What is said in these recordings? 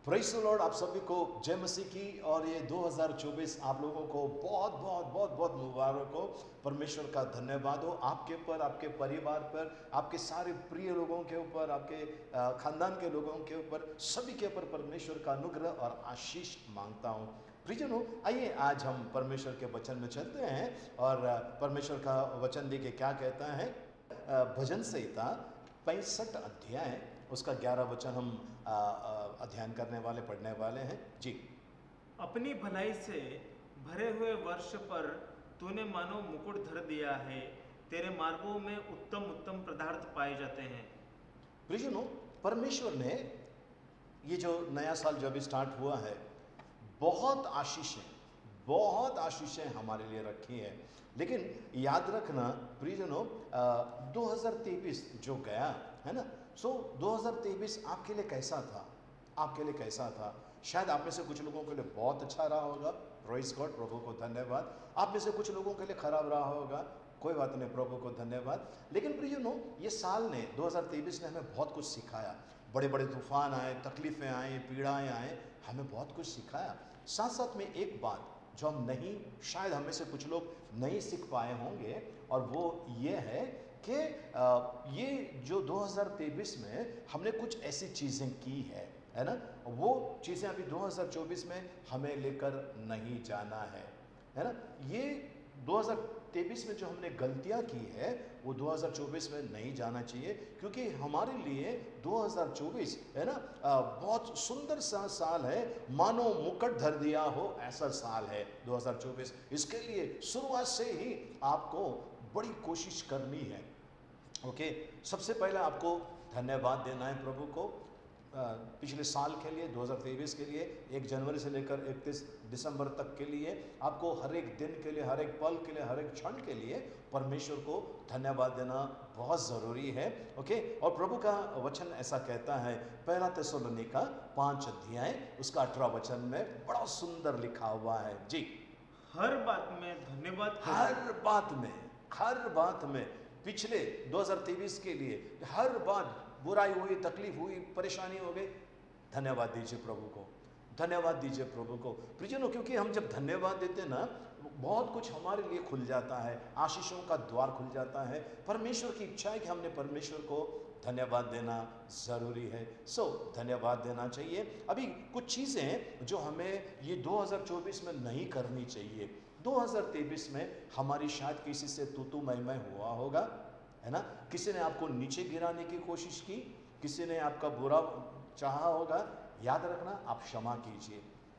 Praise the Lord. आप सभी को जय मसीह की। और ये 2024 आप लोगों को बहुत बहुत बहुत बहुत मुबारक हो। परमेश्वर का धन्यवाद हो आपके ऊपर, आपके परिवार पर, आपके सारे प्रिय लोगों के ऊपर, आपके खानदान के लोगों के ऊपर, सभी के ऊपर परमेश्वर का अनुग्रह और आशीष मांगता हूँ। प्रियजनों, आइए आज हम परमेश्वर के वचन में चलते हैं और परमेश्वर का वचन देखिए क्या कहता है। भजन संहिता 65 अध्याय उसका 11 वचन हम अध्ययन करने वाले, पढ़ने वाले हैं जी। अपनी भलाई से भरे हुए वर्ष पर तूने मानो मुकुट धर दिया है, तेरे मार्गों में उत्तम उत्तम पदार्थ पाए जाते हैं। प्रियजनों, परमेश्वर ने ये जो नया साल जब स्टार्ट हुआ है, बहुत आशीषें हमारे लिए रखी हैं। लेकिन याद रखना प्रियजनों, 2023 जो गया है ना, 2023 आपके लिए कैसा था? आपके लिए कैसा था? शायद आप में से कुछ लोगों के लिए बहुत अच्छा रहा होगा, प्रेज़ गॉड, प्रभु को धन्यवाद। आप में से कुछ लोगों के लिए खराब रहा होगा, कोई बात नहीं, प्रभु को धन्यवाद। लेकिन प्रियजनों, ये साल ने 2023 ने हमें बहुत कुछ सिखाया। बड़े बड़े तूफान आए, तकलीफ़ें आए, पीड़ाएं आए, हमें बहुत कुछ सिखाया। साथ साथ में एक बात जो हम नहीं, शायद हमें से कुछ लोग नहीं सीख पाए होंगे, और वो ये है कि ये जो 2023 में हमने कुछ ऐसी चीज़ें की है ना, वो चीज़ें अभी 2024 में हमें लेकर नहीं जाना है ना। ये 2023 में जो हमने गलतियां की है वो 2024 में नहीं जाना चाहिए, क्योंकि हमारे लिए 2024 है ना बहुत सुंदर सा साल है, मानो मुकुट धर दिया हो ऐसा साल है 2024। इसके लिए शुरुआत से ही आपको बड़ी कोशिश करनी है। ओके, सबसे पहले आपको धन्यवाद देना है प्रभु को पिछले साल के लिए, 2023 के लिए, 1 जनवरी से लेकर 31 दिसंबर तक के लिए। आपको हर एक दिन के लिए, हर एक पल के लिए, हर एक क्षण के लिए परमेश्वर को धन्यवाद देना बहुत ज़रूरी है। ओके, और प्रभु का वचन ऐसा कहता है, पहला थिस्सलुनीका 5 अध्याय उसका 18 वचन में बड़ा सुंदर लिखा हुआ है जी। हर बात में धन्यवाद करो। हर बात में पिछले 2023 के लिए हर बात, बुराई हुई, तकलीफ हुई, परेशानी हो गई, धन्यवाद दीजिए प्रभु को, धन्यवाद दीजिए प्रभु को। प्रियजनों, क्योंकि हम जब धन्यवाद देते हैं ना, बहुत कुछ हमारे लिए खुल जाता है, आशीषों का द्वार खुल जाता है। परमेश्वर की इच्छा है कि हमने परमेश्वर को धन्यवाद देना ज़रूरी है। धन्यवाद देना चाहिए। अभी कुछ चीज़ें जो हमें ये 2024 में नहीं करनी चाहिए। 2023 में हमारी शायद किसी से तू मैं हुआ होगा, है ना। किसी ने आपको नीचे गिराने की कोशिश की, किसी ने आपका बुरा चाहा होगा। याद रखना, आप क्षमा कीजिए।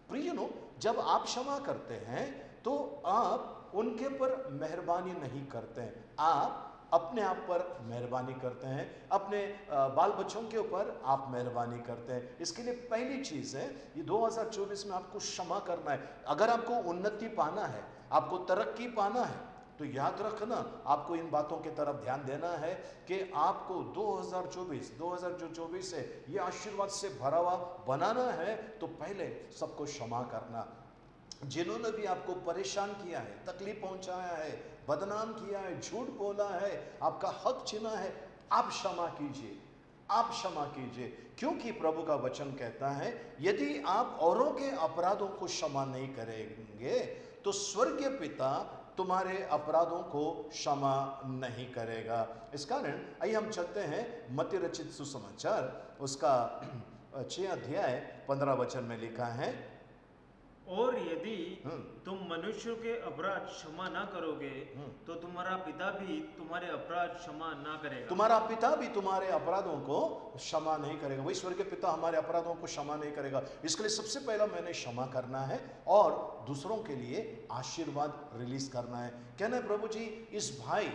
प्रियजनों, जब आप क्षमा करते हैं तो आप उनके पर मेहरबानी नहीं करते हैं, आप अपने आप पर मेहरबानी करते हैं, अपने बाल बच्चों के ऊपर आप मेहरबानी करते हैं। इसके लिए पहली चीज़ है, ये 2024 में आपको क्षमा करना है। अगर आपको उन्नति पाना है, आपको तरक्की पाना है, तो याद रखना, आपको इन बातों की तरफ ध्यान देना है कि आपको 2024 है, ये आशीर्वाद से भरा हुआ बनाना है। तो पहले सबको क्षमा करना। जिन्होंने भी आपको परेशान किया है, तकलीफ पहुंचाया है, बदनाम किया है, झूठ बोला है, आपका हक छीना है, आप क्षमा कीजिए, आप क्षमा कीजिए। क्योंकि प्रभु का वचन कहता है, यदि आप औरों के अपराधों को क्षमा नहीं करेंगे तो स्वर्गीय पिता तुम्हारे अपराधों को क्षमा नहीं करेगा। इस कारण आइए हम चलते हैं मत्ती रचित सुसमाचार उसका 6 अध्याय 15 वचन में लिखा है, और यदि तुम मनुष्यों के अपराध क्षमा ना करोगे तो तुम्हारा पिता भी तुम्हारे अपराध क्षमा ना करेगा। तुम्हारा पिता भी तुम्हारे अपराधों को क्षमा नहीं करेगा। वही स्वर्गीय पिता हमारे अपराधों को क्षमा नहीं करेगा। इसके लिए सबसे पहला मैंने क्षमा करना है और दूसरों के लिए आशीर्वाद रिलीज करना है। कहना है, प्रभु जी, इस भाई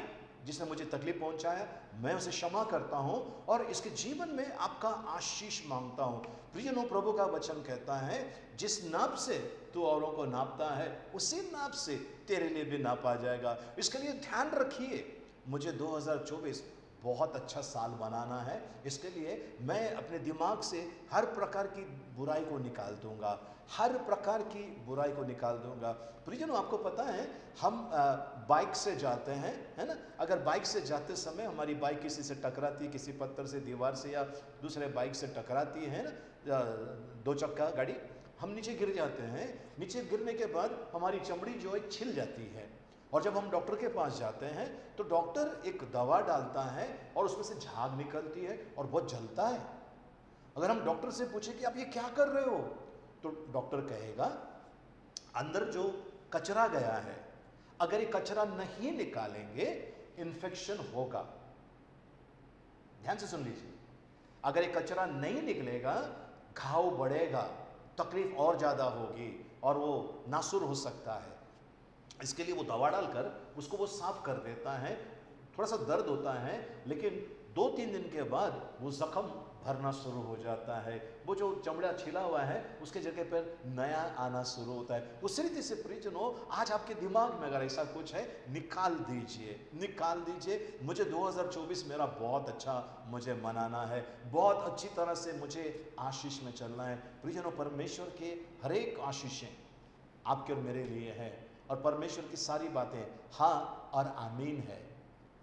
जिसने मुझे तकलीफ पहुंचाया, मैं उसे क्षमा करता हूं और इसके जीवन में आपका आशीष मांगता हूं। प्रियजनों, प्रभु का वचन कहता है, जिस नाप से तू औरों को नापता है, उसी नाप से तेरे लिए भी नापा जाएगा। इसके लिए ध्यान रखिए, मुझे 2024 बहुत अच्छा साल बनाना है। इसके लिए मैं अपने दिमाग से हर प्रकार की बुराई को निकाल दूंगा, हर प्रकार की बुराई को निकाल दूंगा। प्रियजनों, आपको पता है, हम बाइक से जाते हैं, है ना। अगर बाइक से जाते समय हमारी बाइक किसी से टकराती है, किसी पत्थर से, दीवार से या दूसरे बाइक से टकराती है ना, दो चक्का गाड़ी, हम नीचे गिर जाते हैं। नीचे गिरने के बाद हमारी चमड़ी जो है छिल जाती है, और जब हम डॉक्टर के पास जाते हैं तो डॉक्टर एक दवा डालता है और उसमें से झाग निकलती है और बहुत जलता है। अगर हम डॉक्टर से पूछे कि आप ये क्या कर रहे हो, तो डॉक्टर कहेगा अंदर जो कचरा गया है, अगर ये कचरा नहीं निकालेंगे इन्फेक्शन होगा। ध्यान से सुन लीजिए, अगर ये कचरा नहीं निकलेगा घाव बढ़ेगा, तकलीफ और ज्यादा होगी और वो नासुर हो सकता है। इसके लिए वो दवा डालकर उसको वो साफ कर देता है। थोड़ा सा दर्द होता है, लेकिन 2-3 दिन के बाद वो जख्म भरना शुरू हो जाता है। वो जो चमड़ा छिला हुआ है उसके जगह पर नया आना शुरू होता है। उसी रीति से प्रियजनों, आज आपके दिमाग में अगर ऐसा कुछ है, निकाल दीजिए, निकाल दीजिए। मुझे 2024 मेरा बहुत अच्छा मुझे मनाना है, बहुत अच्छी तरह से मुझे आशीष में चलना है। प्रियजनों, परमेश्वर के हर एक आशीषें आपके और मेरे लिए है, और परमेश्वर की सारी बातें हाँ और आमीन है।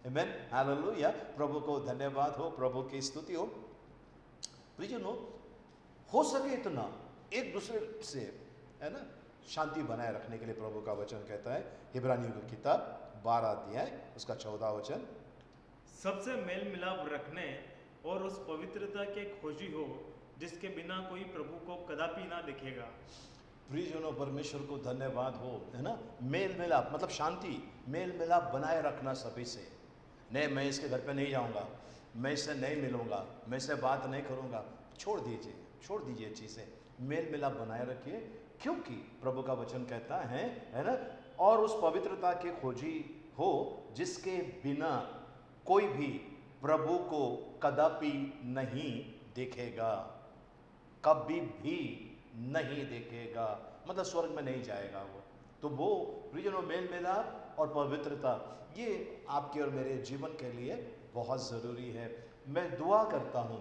आमीन, हालेलुया। प्रभु को धन्यवाद हो, प्रभु की स्तुति हो। प्रियजनों, हो सके इतना एक दूसरे से, है ना, शांति बनाए रखने के लिए प्रभु का वचन कहता है, इब्रानियों की किताब 12 अध्याय उसका 14 वचन, सबसे मेल मिलाप रखने और उस पवित्रता के खोजी हो जिसके बिना कोई प्रभु को कदापि ना दिखेगा। प्रियजनों, परमेश्वर को धन्यवाद हो, है ना। मेल मिलाप मतलब शांति, मेल मिलाप बनाए रखना सभी से। नहीं, मैं इसके घर पे नहीं जाऊंगा, मैं इससे नहीं मिलूंगा, मैं इससे बात नहीं करूंगा, छोड़ दीजिए, छोड़ दीजिए चीज़ें। मेल मिलाप बनाए रखिए, क्योंकि प्रभु का वचन कहता है ना, और उस पवित्रता के खोजी हो जिसके बिना कोई भी प्रभु को कदापि नहीं देखेगा, कभी भी नहीं देखेगा, मतलब स्वर्ग में नहीं जाएगा वो। तो वो प्रियजनों, मेल मिलाप और पवित्रता ये आपके और मेरे जीवन के लिए बहुत ज़रूरी है। मैं दुआ करता हूँ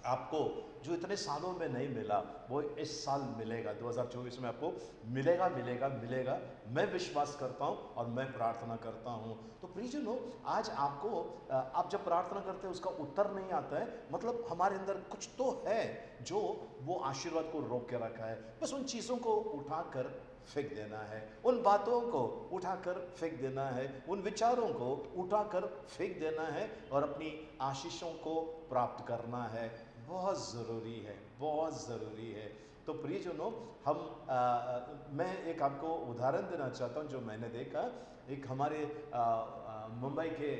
आपको जो इतने सालों में नहीं मिला वो इस साल मिलेगा, 2024 में आपको मिलेगा, मिलेगा, मिलेगा। मैं विश्वास करता हूँ और मैं प्रार्थना करता हूँ। तो प्रियजनों, आज आपको आप जब प्रार्थना करते हैं उसका उत्तर नहीं आता है, मतलब हमारे अंदर कुछ तो है जो वो आशीर्वाद को रोक के रखा है। बस उन चीज़ों को उठाकर फेंक देना है, उन बातों को उठाकर फेंक देना है, उन विचारों को उठाकर फेंक देना है और अपनी आशीषों को प्राप्त करना है। बहुत ज़रूरी है, बहुत ज़रूरी है। तो प्रियजनों, मैं एक आपको उदाहरण देना चाहता हूँ जो मैंने देखा। एक हमारे मुंबई के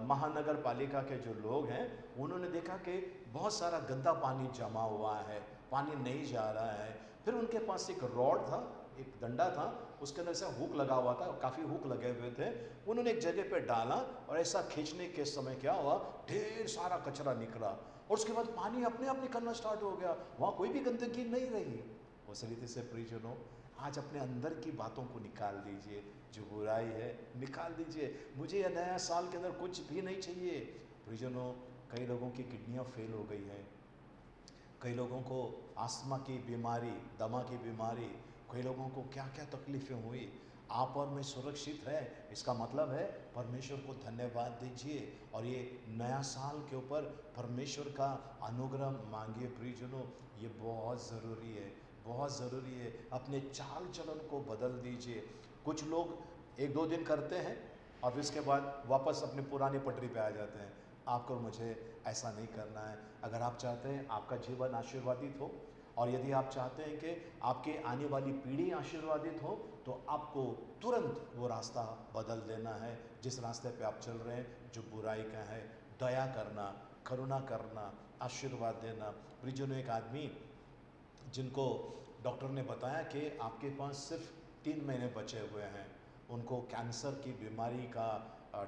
महानगर पालिका के जो लोग हैं, उन्होंने देखा कि बहुत सारा गंदा पानी जमा हुआ है, पानी नहीं जा रहा है। फिर उनके पास एक रॉड था, एक डंडा था, उसके अंदर ऐसा हुक लगा हुआ था, काफ़ी हुक लगे हुए थे। उन्होंने एक जगह पे डाला और ऐसा खींचने के समय क्या हुआ, ढेर सारा कचरा निकला और उसके बाद पानी अपने आप निकलना स्टार्ट हो गया, वहाँ कोई भी गंदगी नहीं रही। उस रीति से प्रियजनों, आज अपने अंदर की बातों को निकाल दीजिए, जो बुराई है निकाल दीजिए। मुझे यह नया साल के अंदर कुछ भी नहीं चाहिए। प्रियजनों, कई लोगों की किडनियाँ फेल हो गई हैं, कई लोगों को आस्थमा की बीमारी, दमा की बीमारी, कई लोगों को क्या क्या तकलीफ़ें हुई। आप और मैं सुरक्षित है, इसका मतलब है परमेश्वर को धन्यवाद दीजिए और ये नया साल के ऊपर परमेश्वर का अनुग्रह मांगिए। प्रियजनों, ये बहुत ज़रूरी है, बहुत ज़रूरी है। अपने चाल चलन को बदल दीजिए। कुछ लोग 1-2 दिन करते हैं और फिर उसके बाद वापस अपनी पुरानी पटरी पे आ जाते हैं। आपको और मुझे ऐसा नहीं करना है। अगर आप चाहते हैं आपका जीवन आशीर्वादित हो और यदि आप चाहते हैं कि आपके आने वाली पीढ़ी आशीर्वादित हो, तो आपको तुरंत वो रास्ता बदल देना है जिस रास्ते पे आप चल रहे हैं, जो बुराई का है। दया करना, करुणा करना, आशीर्वाद देना। प्रियजनों, एक आदमी जिनको डॉक्टर ने बताया कि आपके पास सिर्फ 3 महीने बचे हुए हैं, उनको कैंसर की बीमारी का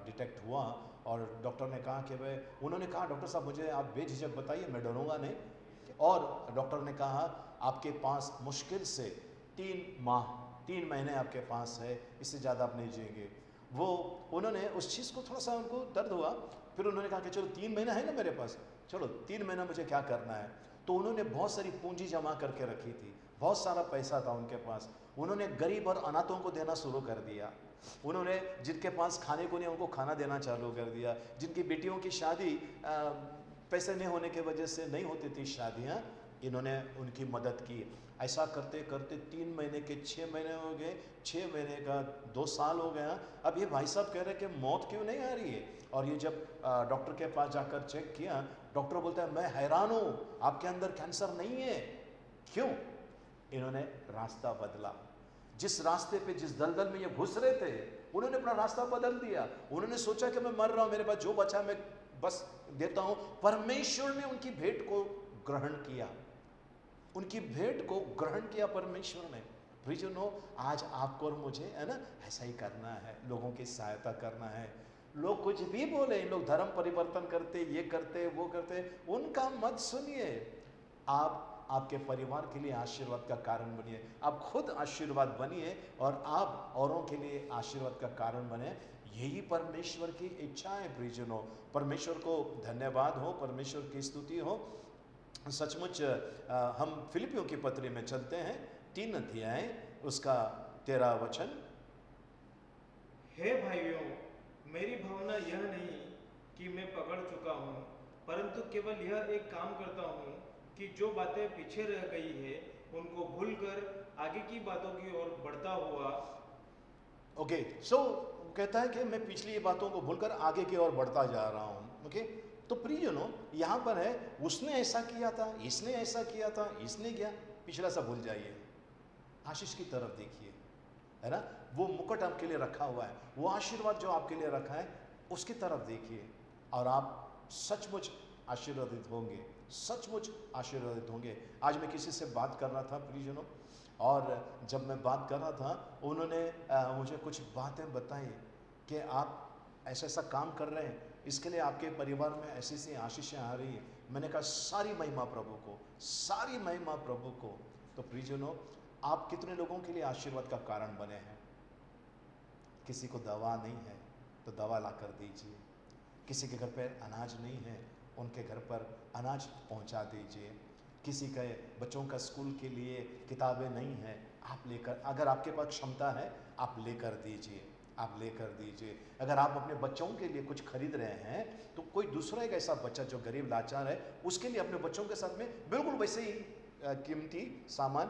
डिटेक्ट हुआ और डॉक्टर ने कहा कि भाई, उन्होंने कहा डॉक्टर साहब मुझे आप बेझिझक बताइए, मैं डरूंगा नहीं। और डॉक्टर ने कहा आपके पास मुश्किल से 3 महीने आपके पास है, इससे ज़्यादा आप नहीं जिएंगे। वो उन्होंने उस चीज़ को थोड़ा सा उनको दर्द हुआ, फिर उन्होंने कहा कि चलो 3 महीना है ना मेरे पास, चलो 3 महीना मुझे क्या करना है। तो उन्होंने बहुत सारी पूंजी जमा करके रखी थी, बहुत सारा पैसा था उनके पास। उन्होंने गरीब और अनाथों को देना शुरू कर दिया। उन्होंने जिनके पास खाने को नहीं उनको खाना देना चालू कर दिया। जिनकी बेटियों की शादी पैसे नहीं होने की वजह से नहीं होती थी शादियाँ, इन्होंने उनकी मदद की। ऐसा करते करते 3 महीने के 6 महीने हो गए, 6 महीने का 2 साल हो गया। अब ये भाई साहब कह रहे कि मौत क्यों नहीं आ रही है। और ये जब डॉक्टर के पास जाकर चेक किया, डॉक्टर बोलता है मैं हैरान हूँ, आपके अंदर कैंसर नहीं है। क्यों? इन्होंने रास्ता बदला। जिस रास्ते पे, जिस दलदल में ये घुस रहे थे, उन्होंने अपना रास्ता बदल दिया। उन्होंने सोचा कि मैं मर रहा हूँ, मेरे पास जो बचा मैं बस देता हूँ। परमेश्वर ने उनकी भेंट को ग्रहण किया, उनकी भेंट को ग्रहण किया परमेश्वर ने। प्रियजनों, आज आपको और मुझे है ना ऐसा ही करना है, लोगों की सहायता करना है। लोग कुछ भी बोले, इन लोग धर्म परिवर्तन करते, ये करते, वो करते, उनका मत सुनिए। आप आपके परिवार के लिए आशीर्वाद का कारण बनिए, आप खुद आशीर्वाद बनिए और आप औरों के लिए आशीर्वाद का कारण बने। यही परमेश्वर की इच्छा है। प्रियजनों, परमेश्वर को धन्यवाद हो, परमेश्वर की स्तुति हो। सचमुच हम फिलिपियों की पत्री में चलते हैं, 3 अध्याय उसका 13 वचन। हे भाइयों, मेरी भावना यह नहीं कि मैं पकड़ चुका हूँ, परंतु केवल यह एक काम करता हूँ कि जो बातें पीछे रह गई है उनको भूलकर आगे की बातों की ओर बढ़ता हुआ। ओके, सो कहता है कि मैं पिछली बातों को भूलकर आगे की ओर बढ़ता जा रहा हूँ। ओके, तो प्रियजनों, यहाँ पर है उसने ऐसा किया था, इसने ऐसा किया था, इसने किया, पिछला सब भूल जाइए, आशीष की तरफ देखिए, है ना। वो मुकुट आपके लिए रखा हुआ है, वो आशीर्वाद जो आपके लिए रखा है उसकी तरफ देखिए, और आप सचमुच आशीर्वादित होंगे, सचमुच आशीर्वादित होंगे। आज मैं किसी से बात कर रहा था प्रियजनों, और जब मैं बात कर रहा था, उन्होंने मुझे कुछ बातें बताई कि आप ऐसा ऐसा काम कर रहे हैं, इसके लिए आपके परिवार में ऐसी ऐसी आशीषें आ रही हैं। मैंने कहा सारी महिमा प्रभु को, सारी महिमा प्रभु को। तो प्रियजनों, आप कितने लोगों के लिए आशीर्वाद का कारण बने हैं? किसी को दवा नहीं है तो दवा ला कर दीजिए, किसी के घर पर अनाज नहीं है, उनके घर पर अनाज पहुंचा दीजिए, किसी के बच्चों का स्कूल के लिए किताबें नहीं है, आप लेकर, अगर आपके पास क्षमता है आप लेकर दीजिए, आप लेकर दीजिए। अगर आप अपने बच्चों के लिए कुछ खरीद रहे हैं तो कोई दूसरा एक ऐसा बच्चा जो गरीब लाचार है, उसके लिए अपने बच्चों के साथ में बिल्कुल वैसे ही कीमती सामान,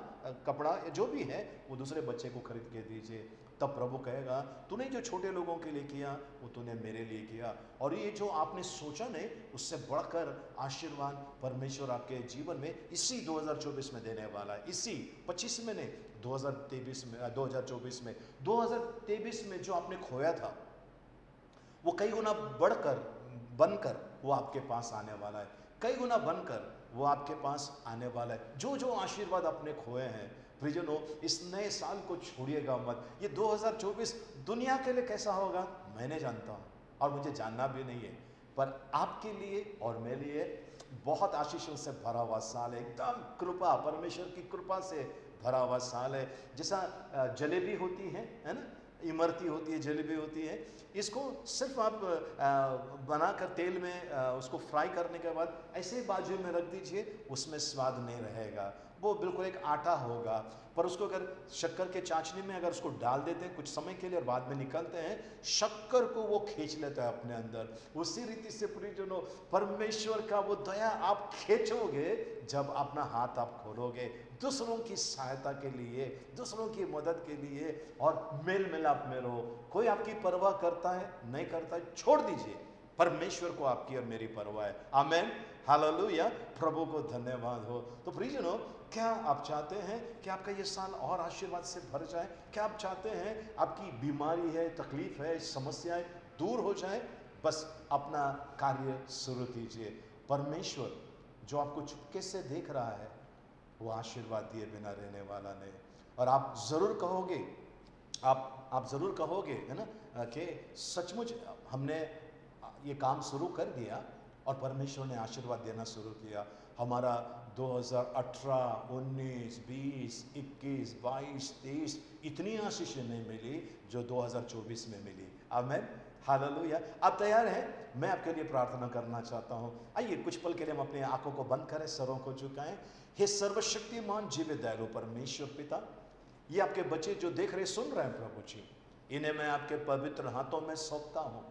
कपड़ा या जो भी है वो दूसरे बच्चे को खरीद के दीजिए। तब प्रभु कहेगा तूने जो छोटे लोगों के लिए किया वो तूने मेरे लिए किया, और ये जो आपने सोचा नहीं उससे बढ़कर आशीर्वाद परमेश्वर आपके जीवन में इसी 2024 में देने वाला है। इसी 25 में नहीं, 2023 में, 2024 में, 2023 में जो आपने खोया था वो कई गुना बढ़कर, बनकर वो आपके पास आने वाला है, कई गुना बनकर वो आपके पास आने वाला है। जो जो आशीर्वाद आपने खोए हैं प्रियजनों, इस नए साल को छोड़िएगा मत। ये 2024 दुनिया के लिए कैसा होगा मैं नहीं जानता हूँ, और मुझे जानना भी नहीं है, पर आपके लिए और मेरे लिए बहुत आशीषों से भरा हुआ साल है, एकदम कृपा, परमेश्वर की कृपा से भरा हुआ साल है। जैसा जलेबी होती है ना, इमरती होती है, जलेबी होती है, इसको सिर्फ आप बनाकर तेल में उसको फ्राई करने के बाद ऐसे ही बाजू में रख दीजिए, उसमें स्वाद नहीं रहेगा, वो बिल्कुल एक आटा होगा। पर उसको अगर शक्कर के चाशनी में अगर उसको डाल देते हैं कुछ समय के लिए और बाद में निकलते हैं, शक्कर को वो खींच लेता है अपने अंदर। उसी रीति से प्रियजनों, परमेश्वर का वो दया आप खींचोगे जब अपना हाथ आप खोलोगे दूसरों की सहायता के लिए, दूसरों की मदद के लिए, और मेल मिलाप में रहो। कोई आपकी परवाह करता है नहीं करता है, छोड़ दीजिए, परमेश्वर को आपकी और मेरी परवाह है। आमेन, हालेलुया, प्रभु को धन्यवाद हो। तो प्रियजनों, क्या आप चाहते हैं कि आपका ये साल और आशीर्वाद से भर जाए? क्या आप चाहते हैं आपकी बीमारी है, तकलीफ है, समस्याएं दूर हो जाए? बस अपना कार्य शुरू कीजिए। परमेश्वर जो आपको चुपके से देख रहा है वो आशीर्वाद दिए बिना रहने वाला नहीं। और आप जरूर कहोगे, आप जरूर कहोगे, है ना, कि सचमुच हमने ये काम शुरू कर दिया और परमेश्वर ने आशीर्वाद देना शुरू किया। हमारा 2018, 19, 20, 21, 22, 23 इतनी आशीषें नहीं मिली जो 2024 में मिली। आमीन, हालेलुया। आप तैयार हैं? मैं आपके लिए प्रार्थना करना चाहता हूँ। आइए कुछ पल के लिए हम अपनी आंखों को बंद करें, सरों को झुकाएं। हे सर्वशक्तिमान जीवित दयालु परमेश्वर पिता, ये आपके बच्चे जो देख रहे सुन रहे हैं प्रभु जी, इन्हें मैं आपके पवित्र हाथों में सौंपता हूँ।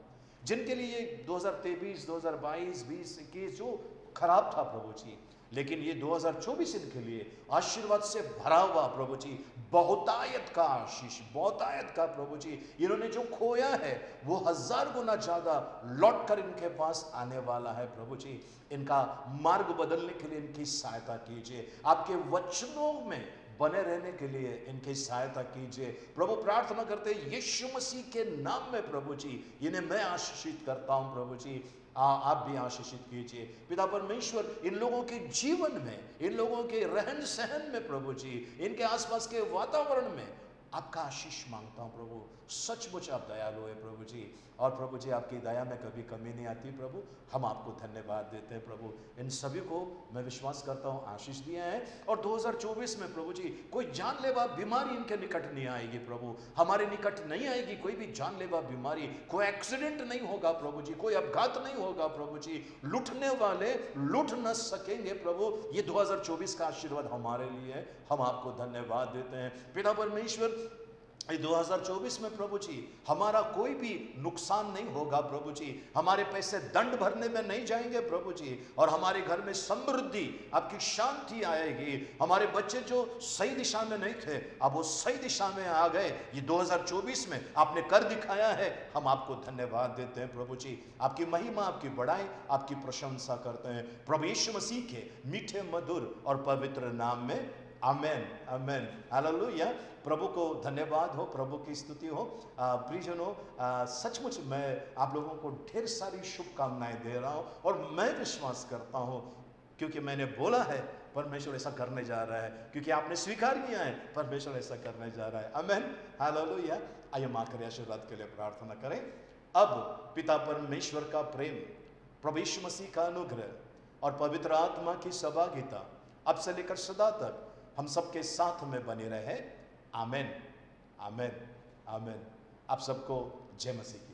जिनके लिए 2023, 2022, 20, 21 जो खराब था प्रभु जी, लेकिन ये 2024 इनके लिए आशीर्वाद से भरा हुआ प्रभु जी, बहुतायत का आशीष, बहुतायत का प्रभु जी, इन्होंने जो खोया है वो 1000 गुना ज्यादा लौट कर इनके पास आने वाला है प्रभु जी। इनका मार्ग बदलने के लिए इनकी सहायता कीजिए, आपके वचनों में बने रहने के लिए इनकी सहायता कीजिए प्रभु। प्रार्थना करते हैं यीशु मसीह के नाम में प्रभु जी, इन्हें मैं आशीषित करता हूं प्रभु जी, आप भी आशीषित कीजिए पिता परमेश्वर। इन लोगों के जीवन में, इन लोगों के रहन सहन में प्रभु जी, इनके आसपास के वातावरण में आपका आशीष मांगता हूं प्रभु। सचमुच आप दयालु है प्रभु जी, और प्रभु जी आपकी दया में कभी कमी नहीं आती प्रभु। हम आपको धन्यवाद देते हैं प्रभु। इन सभी को मैं विश्वास करता हूं आशीष दिया है, और 2024 में प्रभु जी कोई जानलेवा बीमारी इनके निकट नहीं आएगी प्रभु, हमारे निकट नहीं आएगी कोई भी जानलेवा बीमारी, कोई एक्सीडेंट नहीं होगा प्रभु जी, कोई अपघात नहीं होगा प्रभु जी, लूटने वाले लूट न सकेंगे प्रभु। ये 2024 का आशीर्वाद हमारे लिए है, हम आपको धन्यवाद देते हैं पिता परमेश्वर। 2024 में प्रभु जी हमारा कोई भी नुकसान नहीं होगा प्रभु जी, हमारे पैसे दंड भरने में नहीं जाएंगे प्रभु जी, और हमारे घर में समृद्धि, आपकी शांति आएगी। हमारे बच्चे जो सही दिशा में नहीं थे अब वो सही दिशा में आ गए, ये 2024 में आपने कर दिखाया है, हम आपको धन्यवाद देते हैं प्रभु जी। आपकी महिमा, आपकी बड़ाई, आपकी प्रशंसा करते हैं प्रभु यीशु मसीह के मीठे मधुर और पवित्र नाम में, आमेन आमेन हालेलुया। प्रभु को धन्यवाद हो, प्रभु की स्तुति हो। प्रियजनों, सचमुच मैं आप लोगों को ढेर सारी शुभकामनाएं दे रहा हूं, और मैं विश्वास करता हूं क्योंकि मैंने बोला है परमेश्वर ऐसा करने जा रहा है, क्योंकि आपने स्वीकार किया है परमेश्वर ऐसा करने जा रहा है। Amen hallelujah. आइए मां के आशीर्वाद के लिए प्रार्थना करें। अब पिता परमेश्वर का प्रेम, प्रभु यीशु मसीह का अनुग्रह और पवित्र आत्मा की सहभागिता अब से लेकर सदा तक हम सबके साथ में बने रहे। आमेन आमेन आमेन। आप सबको जय मसीह की।